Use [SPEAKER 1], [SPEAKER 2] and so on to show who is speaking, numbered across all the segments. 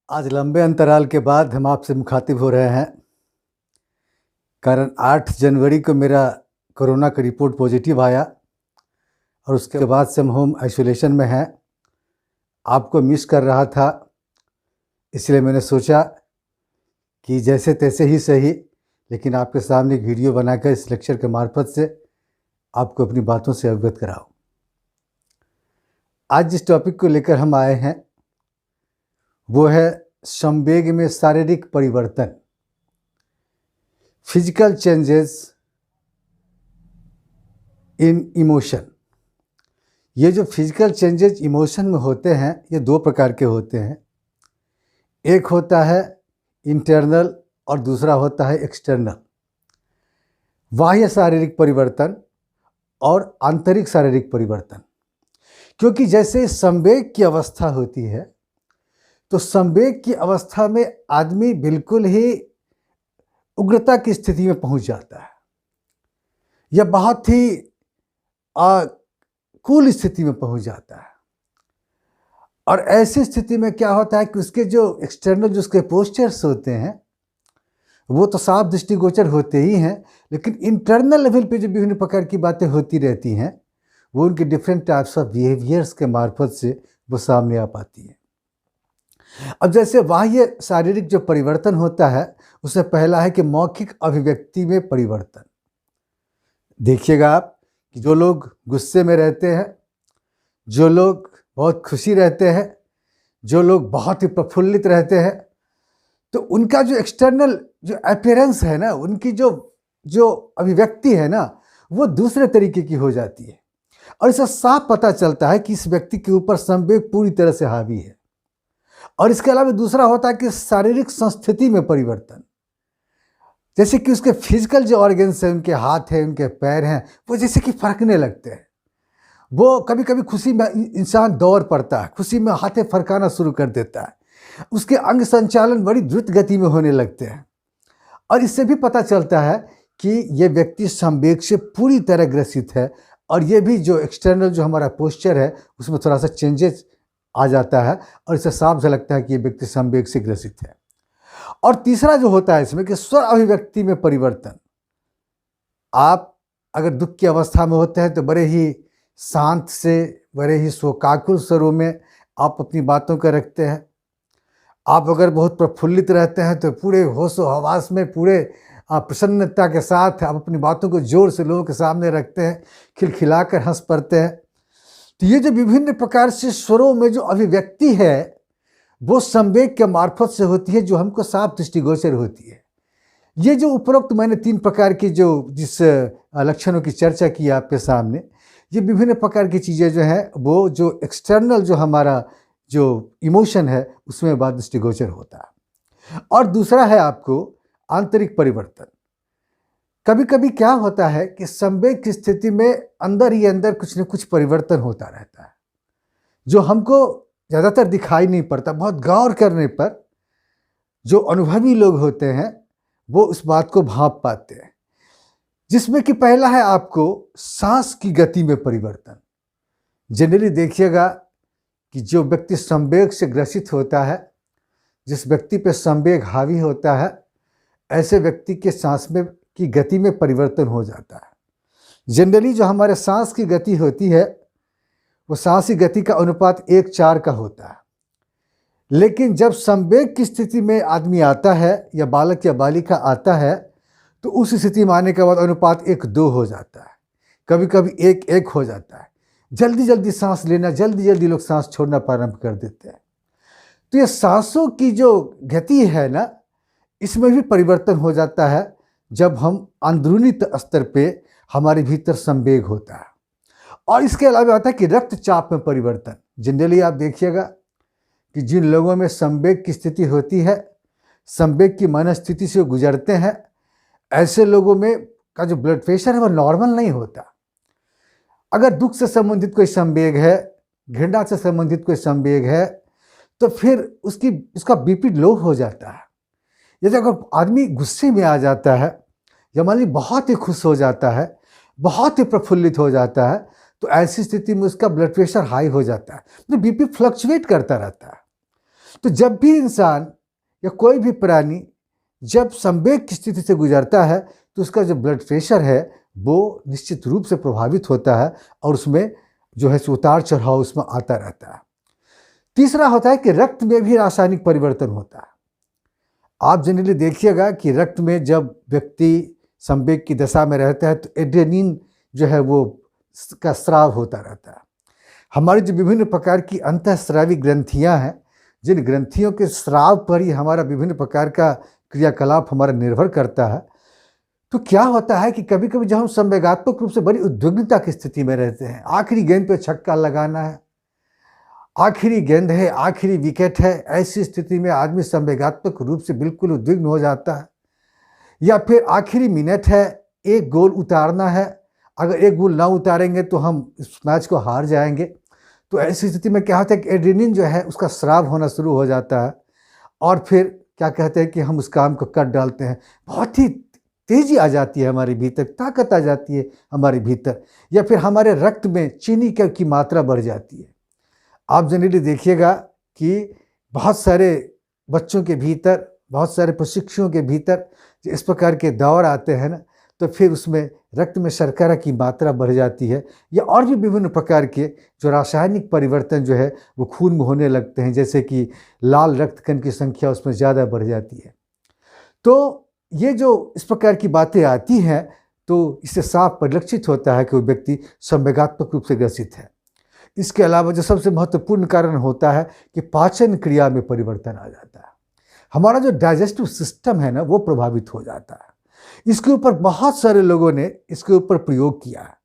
[SPEAKER 1] आज लंबे अंतराल के बाद हम आपसे मुखातिब हो रहे हैं। कारण 8 जनवरी को मेरा कोरोना का रिपोर्ट पॉजिटिव आया और उसके बाद से हम होम आइसोलेशन में हैं। आपको मिस कर रहा था, इसलिए मैंने सोचा कि जैसे तैसे ही सही, लेकिन आपके सामने एक वीडियो बनाकर इस लेक्चर के मार्फत से आपको अपनी बातों से अवगत कराऊं। आज जिस टॉपिक को लेकर हम आए हैं वो है संवेग में शारीरिक परिवर्तन, फिजिकल चेंजेस इन इमोशन। ये जो फिजिकल चेंजेस इमोशन में होते हैं ये दो प्रकार के होते हैं। एक होता है इंटरनल और दूसरा होता है एक्सटर्नल। बाह्य शारीरिक परिवर्तन और आंतरिक शारीरिक परिवर्तन। क्योंकि जैसे संवेग की अवस्था होती है तो संवेग की अवस्था में आदमी बिल्कुल ही उग्रता की स्थिति में पहुंच जाता है। यह बहुत ही कूल स्थिति में पहुंच जाता है। और ऐसी स्थिति में क्या होता है कि उसके जो एक्सटर्नल जो उसके पोस्चर्स होते हैं वो तो साफ दृष्टिगोचर होते ही हैं, लेकिन इंटरनल लेवल पे जो विभिन्न प्रकार की बातें होती रहती हैं वो उनके डिफरेंट टाइप्स ऑफ बिहेवियर्स के मार्फत से वो सामने आ पाती है। अब जैसे बाह्य शारीरिक जो परिवर्तन होता है उसमें पहला है कि मौखिक अभिव्यक्ति में परिवर्तन। देखिएगा आप कि जो लोग गुस्से में रहते हैं, जो लोग बहुत खुशी रहते हैं, जो लोग बहुत ही प्रफुल्लित रहते हैं, तो उनका जो एक्सटर्नल जो अपीयरेंस है ना, उनकी जो अभिव्यक्ति है ना, वो दूसरे तरीके की हो जाती है। और इससे साफ पता चलता है कि इस व्यक्ति के ऊपर संवेग पूरी तरह से हावी है। और इसके अलावा दूसरा होता है कि शारीरिक संस्थिति में परिवर्तन। जैसे कि उसके फिजिकल जो ऑर्गन्स हैं, उनके हाथ हैं, उनके पैर हैं, वो जैसे कि फड़कने लगते हैं। वो कभी कभी खुशी में इंसान दौड़ पड़ता है, खुशी में हाथें फड़काना शुरू कर देता है, उसके अंग संचालन बड़ी द्रुत गति में होने लगते हैं। और इससे भी पता चलता है कि ये व्यक्ति संवेग से पूरी तरह ग्रसित है। और ये भी जो एक्सटर्नल जो हमारा पोस्चर है उसमें थोड़ा सा चेंजेस आ जाता है और इससे साफ झलकता है कि ये व्यक्ति संवेग से ग्रसित है। और तीसरा जो होता है इसमें कि स्वर अभिव्यक्ति में परिवर्तन। आप अगर दुख की अवस्था में होते हैं तो बड़े ही शांत से, बड़े ही शोकाकुल स्वरों में आप अपनी बातों को रखते हैं। आप अगर बहुत प्रफुल्लित रहते हैं तो पूरे होशो हवास में, पूरे प्रसन्नता के साथ आप अपनी बातों को जोर से लोगों के सामने रखते हैं, खिलखिलाकर हंस पड़ते हैं। तो ये जो विभिन्न प्रकार से स्वरों में जो अभिव्यक्ति है वो संवेग के मार्फत से होती है, जो हमको साफ दृष्टिगोचर होती है। ये जो उपरोक्त मैंने 3 प्रकार की जो जिस लक्षणों की चर्चा की आपके सामने, ये विभिन्न प्रकार की चीज़ें जो हैं वो जो एक्सटर्नल जो हमारा जो इमोशन है उसमें बात दृष्टिगोचर होता है। और दूसरा है आपको आंतरिक परिवर्तन। कभी कभी क्या होता है कि संवेग की स्थिति में अंदर ही अंदर कुछ न कुछ परिवर्तन होता रहता है जो हमको ज़्यादातर दिखाई नहीं पड़ता। बहुत गौर करने पर जो अनुभवी लोग होते हैं वो उस बात को भांप पाते हैं। जिसमें कि पहला है आपको सांस की गति में परिवर्तन। जनरली देखिएगा कि जो व्यक्ति संवेग से ग्रसित होता है, जिस व्यक्ति पे संवेग हावी होता है, ऐसे व्यक्ति के सांस में की गति में परिवर्तन हो जाता है। जनरली जो हमारे सांस की गति होती है वो सांस की गति का अनुपात 1:4 का होता है। लेकिन जब संवेग की स्थिति में आदमी आता है या बालक या बालिका आता है तो उस स्थिति में आने के बाद अनुपात 1:2 हो जाता है, कभी कभी 1:1 हो जाता है। जल्दी जल्दी सांस लेना, जल्दी जल्दी लोग सांस छोड़ना प्रारंभ कर देते हैं। तो ये सांसों की जो गति है ना, इसमें भी परिवर्तन हो जाता है जब हम अंदरूनी स्तर पे हमारे भीतर संवेग होता है। और इसके अलावा आता है कि रक्तचाप में परिवर्तन। जनरली आप देखिएगा कि जिन लोगों में संवेग की स्थिति होती है, संवेग की मनस्थिति से गुजरते हैं, ऐसे लोगों में का जो ब्लड प्रेशर है वो नॉर्मल नहीं होता। अगर दुख से संबंधित कोई संवेग है, घृणा से संबंधित कोई संवेग है, तो फिर उसका बीपी लो हो जाता है। जैसे अगर आदमी गुस्से में आ जाता है या मान लीजिए बहुत ही खुश हो जाता है, बहुत ही प्रफुल्लित हो जाता है, तो ऐसी स्थिति में उसका ब्लड प्रेशर हाई हो जाता है, तो बीपी फ्लक्चुएट करता रहता है। तो जब भी इंसान या कोई भी प्राणी जब संवेग की स्थिति से गुजरता है तो उसका जो ब्लड प्रेशर है वो निश्चित रूप से प्रभावित होता है और उसमें जो है उतार चढ़ाव उसमें आता रहता है। तीसरा होता है कि रक्त में भी रासायनिक परिवर्तन होता है। आप जनरली देखिएगा कि रक्त में जब व्यक्ति संवेग की दशा में रहता है तो एड्रेनलिन जो है वो का स्राव होता रहता है। हमारी जो विभिन्न प्रकार की अंतःस्रावी ग्रंथियां हैं, जिन ग्रंथियों के स्राव पर ही हमारा विभिन्न प्रकार का क्रियाकलाप हमारा निर्भर करता है। तो क्या होता है कि कभी कभी जब हम संवेगात्मक रूप से बड़ी उद्विग्नता की स्थिति में रहते हैं, आखिरी गेंद पे छक्का लगाना है, आखिरी गेंद है, आखिरी विकेट है, ऐसी स्थिति में आदमी संवेगात्मक रूप से बिल्कुल उद्विग्न हो जाता है। या फिर आखिरी मिनट है, एक गोल उतारना है, अगर एक गोल ना उतारेंगे तो हम इस मैच को हार जाएंगे। तो ऐसी स्थिति में क्या होता है कि एड्रेनलिन जो है उसका स्राव होना शुरू हो जाता है और फिर क्या कहते हैं कि हम उस काम को कर डालते हैं। बहुत ही तेजी आ जाती है हमारे भीतर, ताकत आ जाती है हमारे भीतर, या फिर हमारे रक्त में चीनी की मात्रा बढ़ जाती है। आप जनरली देखिएगा कि बहुत सारे बच्चों के भीतर, बहुत सारे प्रशिक्षुओं के भीतर इस प्रकार के दौर आते हैं ना, तो फिर उसमें रक्त में शर्करा की मात्रा बढ़ जाती है या और भी विभिन्न प्रकार के जो रासायनिक परिवर्तन जो है वो खून में होने लगते हैं, जैसे कि लाल रक्तकण की संख्या उसमें ज़्यादा बढ़ जाती है। तो ये जो इस प्रकार की बातें आती हैं तो इससे साफ परिलक्षित होता है कि वो व्यक्ति संवेगात्मक रूप से ग्रसित है। इसके अलावा जो सबसे महत्वपूर्ण कारण होता है कि पाचन क्रिया में परिवर्तन आ जाता है। हमारा जो डाइजेस्टिव सिस्टम है ना वो प्रभावित हो जाता है। इसके ऊपर बहुत सारे लोगों ने इसके ऊपर प्रयोग किया है।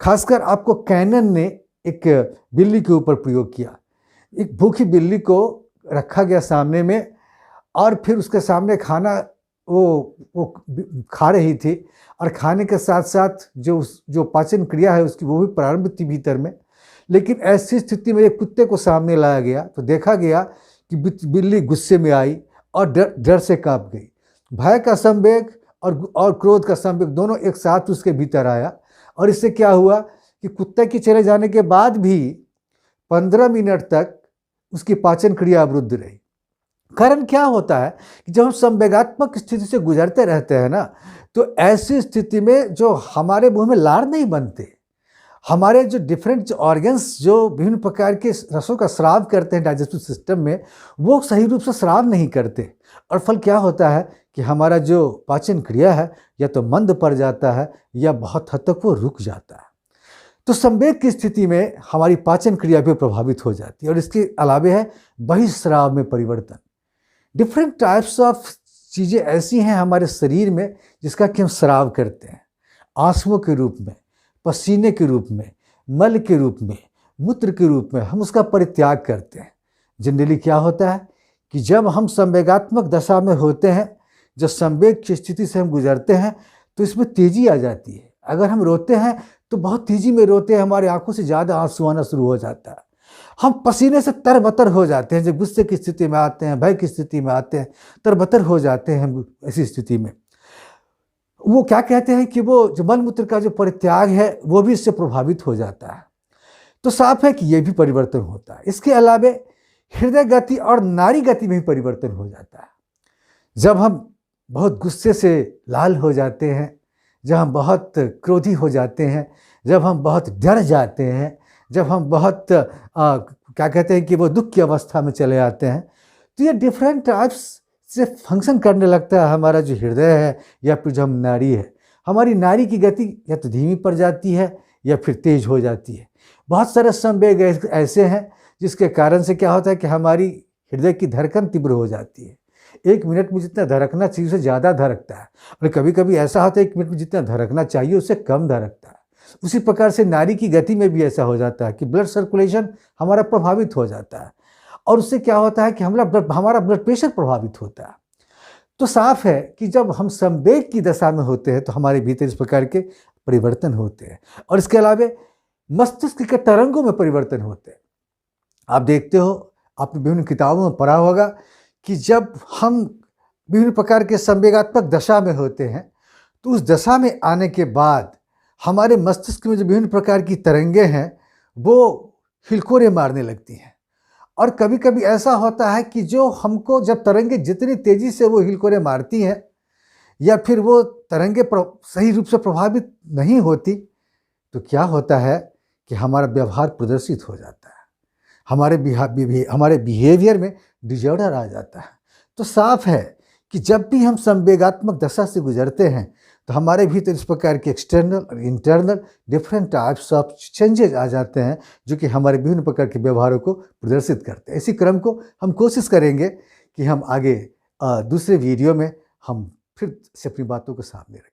[SPEAKER 1] खासकर आपको कैनन ने एक बिल्ली के ऊपर प्रयोग किया। एक भूखी बिल्ली को रखा गया सामने में और फिर उसके सामने खाना वो खा रही थी और खाने के साथ साथ जो पाचन क्रिया है उसकी वो भी प्रारंभ थी भीतर में। लेकिन ऐसी स्थिति में एक कुत्ते को सामने लाया गया तो देखा गया कि बिल्ली गुस्से में आई और डर से कांप गई। भय का संवेग और क्रोध का संवेग दोनों एक साथ उसके भीतर आया और इससे क्या हुआ कि कुत्ते के चले जाने के बाद भी 15 मिनट तक उसकी पाचन क्रिया अवरुद्ध रही। कारण क्या होता है कि जब हम संवेगात्मक स्थिति से गुजरते रहते हैं ना, तो ऐसी स्थिति में जो हमारे मुंह में लार नहीं बनते, हमारे जो डिफरेंट ऑर्गन्स जो विभिन्न प्रकार के रसों का स्राव करते हैं डाइजेस्टिव सिस्टम में, वो सही रूप से स्राव नहीं करते और फल क्या होता है कि हमारा जो पाचन क्रिया है या तो मंद पड़ जाता है या बहुत हद तक वो रुक जाता है। तो संवेग की स्थिति में हमारी पाचन क्रिया भी प्रभावित हो जाती है और इसके अलावे है बहिस्राव में परिवर्तन। डिफरेंट टाइप्स ऑफ चीज़ें ऐसी हैं हमारे शरीर में जिसका कि हम स्राव करते हैं, आंसुओं के रूप में, पसीने के रूप में, मल के रूप में, मूत्र के रूप में हम उसका परित्याग करते हैं। जनरली क्या होता है कि जब हम संवेगात्मक दशा में होते हैं, जब संवेग की स्थिति से हम गुजरते हैं तो इसमें तेजी आ जाती है। अगर हम रोते हैं तो बहुत तेजी में रोते हैं, हमारी आंखों से ज़्यादा आंसू आना शुरू हो जाता है। हम पसीने से तरबतर हो जाते हैं, जब गुस्से की स्थिति में आते हैं, भय की स्थिति में आते हैं, तरबतर हो जाते हैं हम ऐसी स्थिति में। वो क्या कहते हैं कि वो जो मल मूत्र का जो परित्याग है वो भी इससे प्रभावित हो जाता है। तो साफ है कि ये भी परिवर्तन होता है। इसके अलावे हृदय गति और नाड़ी गति में भी परिवर्तन हो जाता है। जब हम बहुत गुस्से से लाल हो जाते हैं, जब हम बहुत क्रोधी हो जाते हैं, जब हम बहुत डर जाते हैं, जब हम बहुत क्या कहते हैं कि वो दुख की अवस्था में चले आते हैं, तो ये डिफरेंट टाइप्स से फंक्शन करने लगता है हमारा जो हृदय है या फिर जो हम नाड़ी है। हमारी नाड़ी की गति या तो धीमी पड़ जाती है या फिर तेज हो जाती है। बहुत सारे संवेग ऐसे हैं जिसके कारण से क्या होता है कि हमारी हृदय की धड़कन तीव्र हो जाती है। 1 मिनट में जितना धड़कना चाहिए उससे ज़्यादा धड़कता है और कभी कभी ऐसा होता है 1 मिनट में जितना धड़कना चाहिए उससे कम धड़कता है। उसी प्रकार से नाड़ी की गति में भी ऐसा हो जाता है कि ब्लड सर्कुलेशन हमारा प्रभावित हो जाता है और उससे क्या होता है कि हमारा ब्लड प्रेशर प्रभावित होता है। तो साफ है कि जब हम संवेग की दशा में होते हैं तो हमारे भीतर इस प्रकार के परिवर्तन होते हैं और इसके अलावे मस्तिष्क के तरंगों में परिवर्तन होते हैं। आप देखते हो, आपने विभिन्न किताबों में पढ़ा होगा कि जब हम विभिन्न प्रकार के संवेगात्मक दशा में होते हैं तो उस दशा में आने के बाद हमारे मस्तिष्क में जो विभिन्न प्रकार की तरंगें हैं वो हिलकोरे मारने लगती हैं और कभी कभी ऐसा होता है कि जो हमको जब तरंगे जितनी तेजी से वो हिलकोरे मारती हैं या फिर वो तरंगे सही रूप से प्रभावित नहीं होती, तो क्या होता है कि हमारा व्यवहार प्रदर्शित हो जाता है, हमारे बिहेवियर में डिजॉर्डर आ जाता है। तो साफ है कि जब भी हम संवेगात्मक दशा से गुजरते हैं तो हमारे भीतर इस प्रकार के एक्सटर्नल और internal different types of changes आ जाते हैं, जो कि हमारे विभिन्न प्रकार के व्यवहारों को प्रदर्शित करते हैं। इसी क्रम को हम कोशिश करेंगे कि हम आगे दूसरे वीडियो में हम फिर से अपनी बातों को सामने रखें।